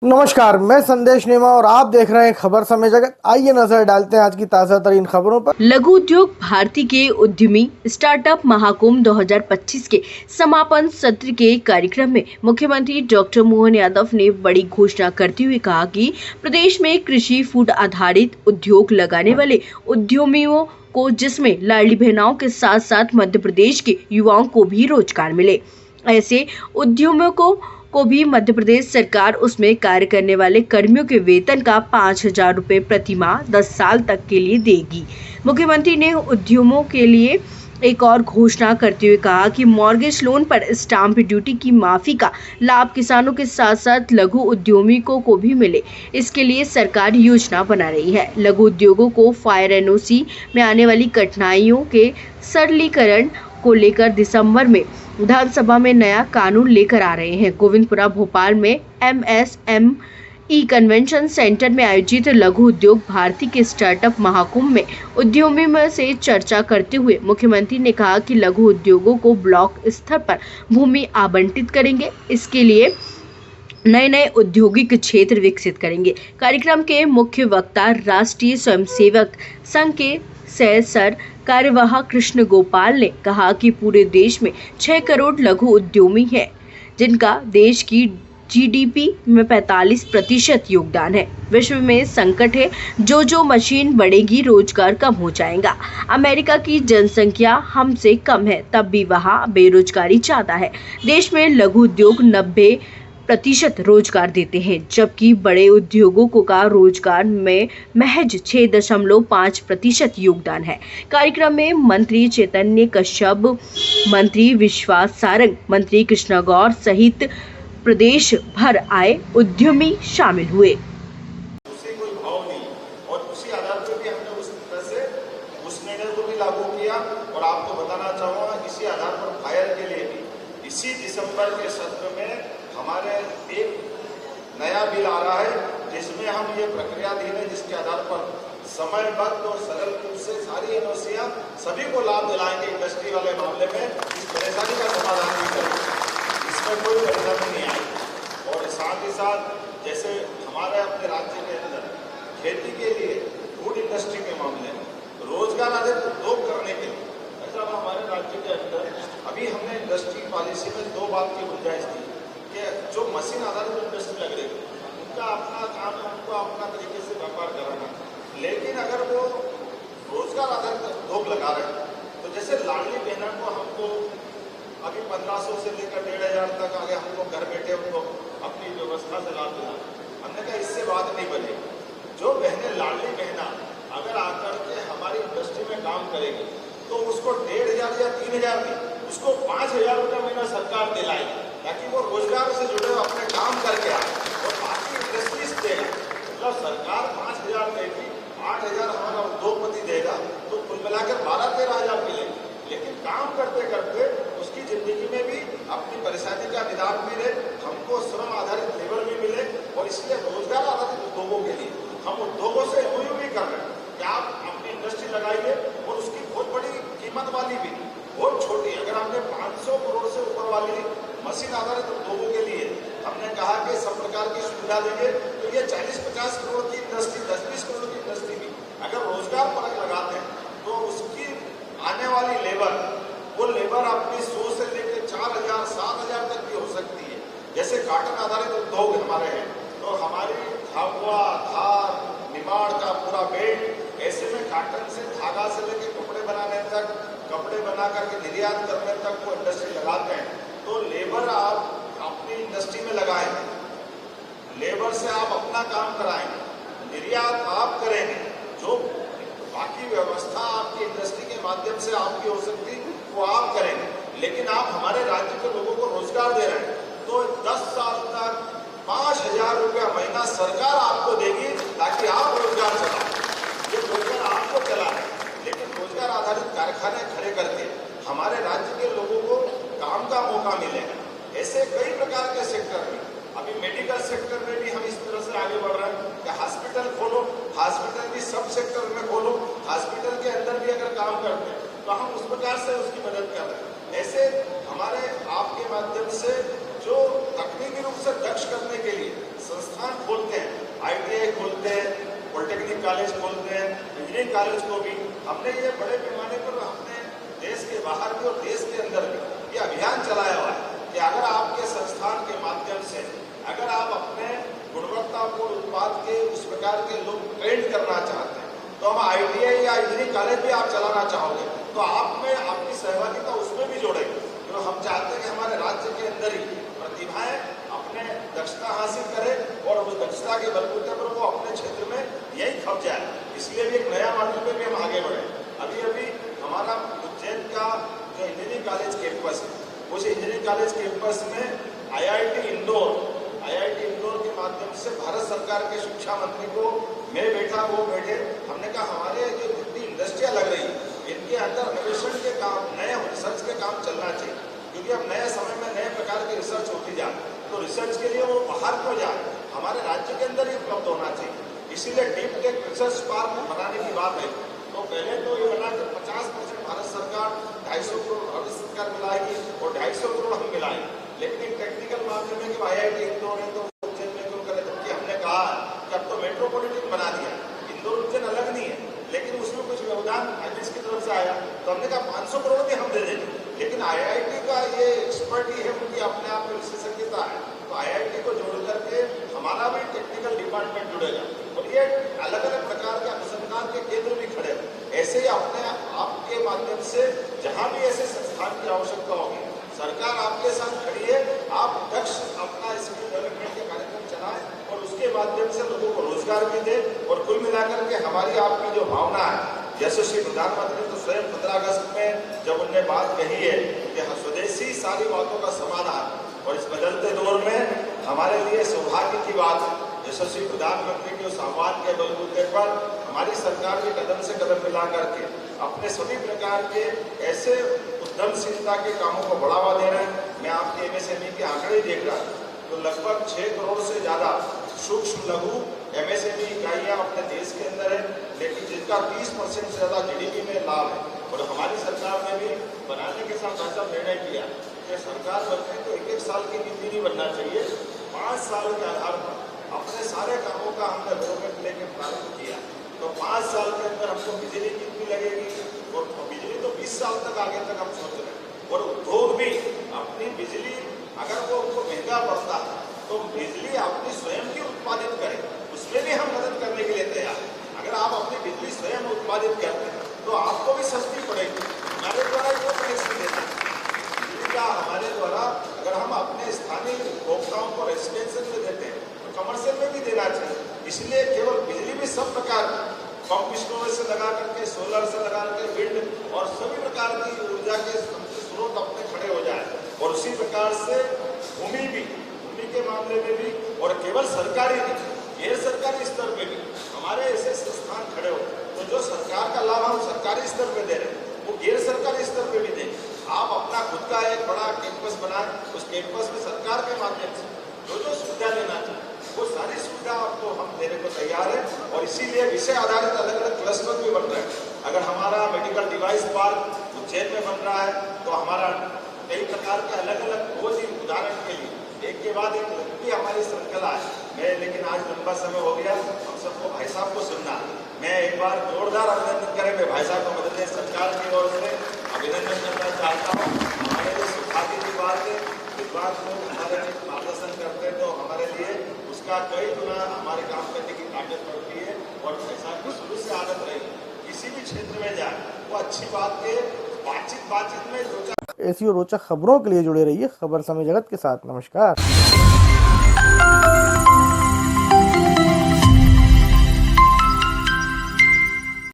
नमस्कार, मैं संदेश नेमा और आप देख रहे हैं खबर समय जगत। आइए नजर डालते हैं आज की ताजा तरीन खबरों पर। लघु उद्योग भारती के उद्यमी स्टार्टअप महाकुंभ 2025 के समापन सत्र के कार्यक्रम में मुख्यमंत्री डॉक्टर मोहन यादव ने बड़ी घोषणा करते हुए कहा कि प्रदेश में कृषि फूड आधारित उद्योग लगाने वाले उद्यमियों को, जिसमें लाडली बहनाओं के साथ साथ मध्य प्रदेश के युवाओं को भी रोजगार मिले। ऐसे उद्यमियों को भी मध्य प्रदेश सरकार उसमें कार्य करने वाले कर्मियों के वेतन का 5,000 रुपए प्रति माह 10 साल तक के लिए देगी। मुख्यमंत्री ने उद्यमों के लिए एक और घोषणा करते हुए कहा कि मॉर्गेज लोन पर स्टाम्प ड्यूटी की माफी का लाभ किसानों के साथ साथ लघु उद्यमियों को भी मिले। इसके लिए सरकार योजना बना रही है। लघु उद्योगों को फायर एनओसी में आने वाली कठिनाइयों के सरलीकरण को लेकर दिसंबर में विधानसभा में नया कानून लेकर आ रहे हैं। गोविंदपुरा भोपाल में MSME कन्वेंशन सेंटर में आयोजित लघु उद्योग भारती के स्टार्टअप महाकुंभ में उद्यमियों से चर्चा करते हुए मुख्यमंत्री ने कहा कि लघु उद्योगों को ब्लॉक स्तर पर भूमि आवंटित करेंगे। इसके लिए नए नए औद्योगिक क्षेत्र विकसित करेंगे। कार्यक्रम के मुख्य वक्ता राष्ट्रीय स्वयंसेवक संघ के सर कार्यवाहक कृष्ण गोपाल ने कहा कि पूरे देश में 6 करोड़ लघु उद्यमी हैं, जिनका देश की GDP में 45% योगदान है। विश्व में संकट है, जो मशीन बढ़ेगी रोजगार कम हो जाएगा। अमेरिका की जनसंख्या हमसे कम है, तब भी वहाँ बेरोजगारी ज्यादा है। देश में लघु उद्योग 90% रोजगार देते हैं, जबकि बड़े उद्योगों का रोजगार में महज 6.5% योगदान है। कार्यक्रम में मंत्री चैतन्य कश्यप, मंत्री विश्वास सारंग, मंत्री कृष्णा गौर सहित प्रदेश भर आए उद्यमी शामिल हुए। उसी कोई भाव नहीं और उसी आधार पर भी हमने उस तरह से उस निर्णय को भी लागू किया। और आपको बताना चाहूँगा, इसी आधार पर फायर के लिए भी इसी दिसंबर के सत्र में हमारे एक नया बिल आ रहा है, जिसमें हम ये प्रक्रिया दी है, जिसके आधार पर समयबद्ध और सरल रूप से सारी एनओसियां सभी को लाभ दिलाएंगे। इंडस्ट्री वाले मामले में इस परेशानी का समाधान भी करेंगे, इसमें कोई परेशानी नहीं आएगी। और साथ ही साथ जैसे हमारे अपने राज्य के अंदर खेती के लिए फूड इंडस्ट्री के मामले में रोजगार आधारित उद्योग करने के लिए ऐसा हमारे राज्य के अंदर अभी हमने इंडस्ट्री पॉलिसी में 2 बात की गुंजाइश दी कि जो मशीन आधारित इंडस्ट्री लग रही है उनका अपना काम है, उनको अपना तरीके से व्यापार कराना। लेकिन अगर वो रोजगार आधारित उद्योग लगा रहे हैं तो जैसे लाडली बहना को हमको अभी 1500 से लेकर 1,500 तक आगे हमको घर बैठे उनको अपनी व्यवस्था से लाभ देना, हमने कहा इससे बात नहीं बनेगी। जो बहनें लाडली बहना अगर आकर के हमारी इंडस्ट्री में काम करेगी तो उसको 1,500 या 3,000 नहीं, उसको 5,000 रुपये महीना सरकार दिलाएगी, ताकि वो रोजगार से जुड़े हुए अपने काम करके आए और बाकी इंडस्ट्रीज देगा। मतलब सरकार 5,000 देगी, 8,000 हमारा उद्योगपति देगा, तो कुल मिलाकर 12-13,000 मिलेंगे। लेकिन काम करते करते उसकी जिंदगी में भी अपनी परेशानी का निदान मिले, हमको श्रम आधारित लेबर भी मिले। और इसलिए रोजगार आधारित उद्योगों के लिए हम उद्योगों से MOU भी कर रहे हैं कि आप अपनी इंडस्ट्री लगाइए और उसकी बहुत बड़ी कीमत वाली भी, बहुत छोटी, अगर हमने 500 करोड़ से ऊपर वाली मशीन आधारित उद्योगों के लिए हमने कहा कि सब प्रकार की सुविधा देंगे, तो ये 40-50 करोड़ की इंडस्ट्री, 10-20 करोड़ की इंडस्ट्री भी अगर रोजगार परक लगाते हैं तो उसकी आने वाली लेबर, वो लेबर अपनी 100 से लेकर 4,000-7,000 तक की हो सकती है। जैसे कॉटन आधारित उद्योग हमारे हैं, तो हमारी झाबुआ, धार, निमाड़ का पूरा बेल्ट, ऐसे में कॉटन से धागा से लेकर कपड़े बनाने तक, कपड़े बना करके निर्यात करने तक वो इंडस्ट्री लगाते हैं। तो लेबर आप अपनी इंडस्ट्री में लगाएंगे, लेबर से आप अपना काम कराएंगे, निर्यात आप करेंगे, जो बाकी व्यवस्था आपकी इंडस्ट्री के माध्यम से आपकी हो सकती वो आप करेंगे। लेकिन आप हमारे राज्य के लोगों को रोजगार दे रहे हैं, तो 10 साल तक 5,000 रुपया महीना सरकार आपको देगी, ताकि आप रोजगार चलाएं। ये रोजगार आपको चलाएं, लेकिन रोजगार आधारित कारखाने खड़े करके हमारे राज्य के लोगों को काम का मौका मिलेगा। ऐसे कई प्रकार के सेक्टर में, अभी मेडिकल सेक्टर में भी हम इस तरह से आगे बढ़ रहे हैं कि हॉस्पिटल खोलो, हॉस्पिटल भी सब सेक्टर में खोलो, हॉस्पिटल के अंदर भी अगर काम करते हैं तो हम उस प्रकार से उसकी मदद कर रहे हैं। ऐसे हमारे आपके माध्यम से जो तकनीकी रूप से दक्ष करने के लिए संस्थान खोलते हैं, ITI खोलते हैं, पॉलिटेक्निक कॉलेज खोलते हैं, इंजीनियरिंग कॉलेज को भी हमने ये बड़े पैमाने पर अपने देश के बाहर भी और देश के अंदर भी ये अभियान चलाया हुआ है कि अगर आपके संस्थान के माध्यम से अगर आप अपने गुणवत्तापूर्ण उत्पाद के उस प्रकार के लोग ट्रेंड करना चाहते हैं तो हम ITI या इंजीनियरिंग कॉलेज भी आप चलाना चाहोगे तो आप में आपकी सहभागिता उसमें भी जोड़ेंगे। तो हम चाहते हैं कि हमारे राज्य के अंदर ही प्रतिभाएं अपने दक्षता हासिल करें और उस दक्षता के बलबूते पर वो अपने क्षेत्र में यही खप जाए। इसलिए भी एक नया मॉडल पे भी हम आगे बढ़े। अभी हमारा उज्जैन का जो इंजीनियरिंग कॉलेज कैंपस है उस इंजीनियरिंग कॉलेज कैंपस में IIT इंदौर के माध्यम से भारत सरकार के शिक्षा मंत्री को मैं बैठा वो बैठे, हमने कहा हमारे जो जितनी इंडस्ट्रियाँ लग रही इनके अंदर इनोवेशन के काम, नए रिसर्च के काम चलना चाहिए क्योंकि अब नए समय में नए प्रकार की रिसर्च होती जाए तो रिसर्च के लिए वो बाहर क्यों जाए, हमारे राज्य के अंदर ही उपलब्ध होना चाहिए। इसीलिए डीप टेक रिसर्च पार्क बनाने की बात है। तो पहले तो ये बना कि 50% भारत सरकार 250 करोड़ भारत सरकार मिलाएगी और 250 करोड़ हम मिलाएंगे, लेकिन एक टेक्निकल मामले में कि IIT इंदौर है तो उज्जैन में क्यों करें, जबकि हमने कहा कि अब तो मेट्रोपॉलिटन बना दिया, इंदौर उज्जैन अलग नहीं है, लेकिन उसमें कुछ व्यवधान फाइनेंस की तरफ से आया तो हमने कहा 500 करोड़ भी हम दे देंगे, लेकिन IIT का ये एक्सपर्ट ही है, उनकी अपने आप में विशेषज्ञता है तो IIT को जोड़ करके हमारा भी टेक्निकल डिपार्टमेंट जुड़ेगा और ये अलग अलग प्रकार के अनुसंधान के केंद्र भी खड़े हैं। ऐसे ही अपने आपके माध्यम से जहाँ भी ऐसे संस्थान की आवश्यकता होगी सरकार आपके साथ खड़ी है, आप दक्ष अपना स्किल डेवलपमेंट के कार्यक्रम चलाएं और उसके माध्यम से लोगों को रोजगार भी दें। और कुल मिलाकर के हमारी आपकी जो भावना है, यशस्वी प्रधानमंत्री तो स्वयं 15 अगस्त में जब उनने बात कही है कि स्वदेशी सारी बातों का समाधान, और इस बदलते दौर में हमारे लिए सौभाग्य की बात है यशस्वी प्रधानमंत्री के उस आह्वान के बलबूते पर हमारी सरकार भी कदम से कदम मिला करके अपने सभी प्रकार के ऐसे उद्यमशीलता के कामों को बढ़ावा दे रहे हैं। मैं आपके MSME के आंकड़े देख रहा तो लगभग 6 करोड़ से ज़्यादा सूक्ष्म लघु MSME इकाइयाँ अपने देश के अंदर है, लेकिन जिनका 30% से ज़्यादा GDP में लाभ है। और हमारी सरकार ने भी बनाने के साथ ऐसा निर्णय किया कि सरकार बनने तो 1-1 साल की नीति नहीं बनना चाहिए, 5 साल के आधार पर अपने सारे कामों का हमने डेवलपमेंट लेके प्रारंभ किया। तो 5 साल के अंदर हमको बिजली कितनी लगेगी और बिजली तो 20 साल तक आगे तक हम सोच रहे हैं। और उद्योग भी अपनी बिजली अगर वो उनको महंगा पड़ता है तो बिजली अपनी स्वयं की उत्पादित करें, उसमें भी हम मदद करने के लिए तैयार हैं। अगर आप अपनी बिजली स्वयं उत्पादित करते हैं तो आपको भी सस्ती पड़ेगी। हमारे द्वारा जो प्राइस देना बिजली का हमारे द्वारा अगर हम अपने स्थानीय उपभोक्ताओं को रेजिडेंशियल में देते हैं तो कमर्शियल में भी देना चाहिए। इसलिए केवल बिजली भी सब प्रकार पंप स्टोरेज से लगा करके सोलर से लगा करके विंड और सभी प्रकार की ऊर्जा के स्रोत अपने खड़े हो जाए। और उसी प्रकार से भूमि के मामले में भी और केवल सरकारी नहीं गैर सरकारी स्तर पे भी हमारे ऐसे संस्थान खड़े हो तो जो सरकार का लाभ हम सरकारी स्तर पे दे रहे हैं वो गैर सरकारी स्तर पे भी दें। आप अपना खुद का एक बड़ा कैंपस बनाएं, उस कैंपस में सरकार के माध्यम से जो सुविधा लेना चाहिए वो सारी सुविधा आपको हम देने को तैयार है। और इसीलिए विषय आधारित अलग अलग क्लस्टर भी बन रहे हैं। अगर हमारा मेडिकल डिवाइस पार्क उज्जैन में बन रहा है तो हमारा कई प्रकार के अलग अलग रोज ही उदाहरण के लिए एक के बाद एक लंबी हमारी श्रृंखला है। मैं लेकिन आज लंबा समय हो गया, हम सबको भाई साहब को सुनना। मैं एक बार जोरदार अभिनंदन करें, मैं भाई साहब को मध्य प्रदेश सरकार की ओर से अभिनंदन करना चाहता हूँ। हमारे लिए सौभाग्य की बात है, विद्वान लोग हमारे मार्गदर्शन करते हैं तो हमारे लिए उसका कई गुना हमारे काम करने की ताकत बढ़ती है। और भाई साहब की शुरू से आदत रही किसी भी क्षेत्र में जाए वो अच्छी बात के बातचीत में जो ऐसी और रोचक खबरों के लिए जुड़े रहिए खबर समय जगत के साथ। नमस्कार।